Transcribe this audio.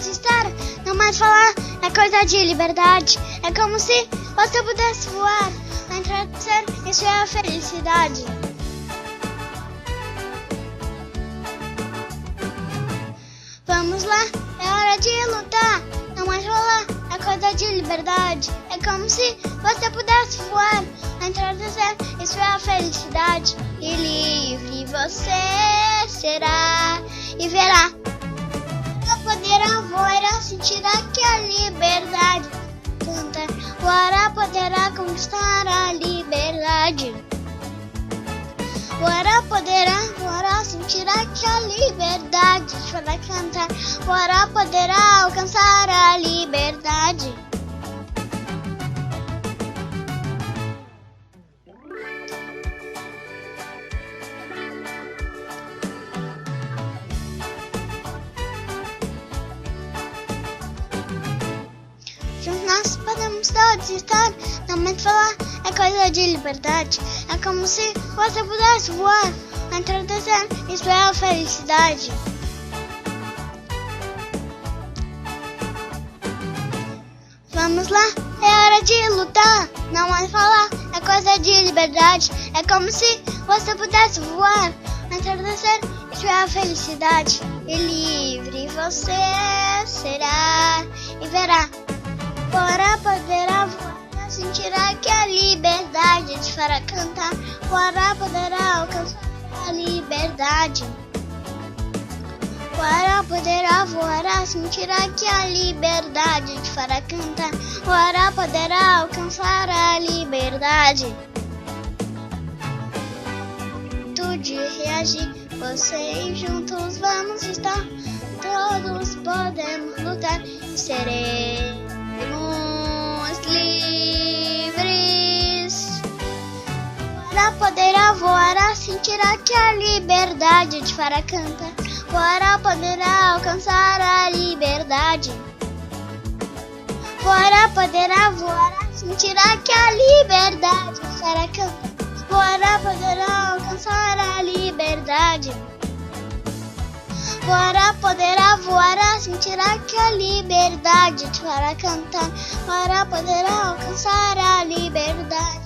vamos estar, não mais falar, é coisa de liberdade. É como se você pudesse voar, entrar no céu, isso é a felicidade. Vamos lá, é hora de lutar, não mais falar, é coisa de liberdade. É como se você pudesse voar, entrar no céu, isso é a felicidade. E livre você será e verá. Poderá voar, sentir aqui a liberdade. Cantar, voará, poderá conquistar a liberdade. Voará, poderá, voará, sentir aqui a liberdade. Para cantar, voará, poderá alcançar a liberdade. Nós podemos todos estar, não mais falar, é coisa de liberdade. É como se você pudesse voar, entrar no céu, isso é a felicidade. Vamos lá, é hora de lutar, não mais falar, é coisa de liberdade. É como se você pudesse voar, entrar no céu, isso é a felicidade. E livre você será e verá. Voará, poderá voar, sentir aqui a liberdade. Para cantar, voará, poderá alcançar a liberdade. Voará, poderá voar, sentir aqui a liberdade. Para cantar, voará, poderá alcançar a liberdade. Tudo reagir, vocês juntos vamos estar. Todos podemos lutar e seremos livres. Voará, poderá voar, sentir aqui a liberdade. Para cantar, voará, poderá alcançar a liberdade. Voará, poderá voar, sentir aqui a liberdade. Para cantar, voará, poderá alcançar a liberdade. Voará, poderá voar, sentir aqui a liberdade. Para cantar, voará, poderá alcançar a liberdade.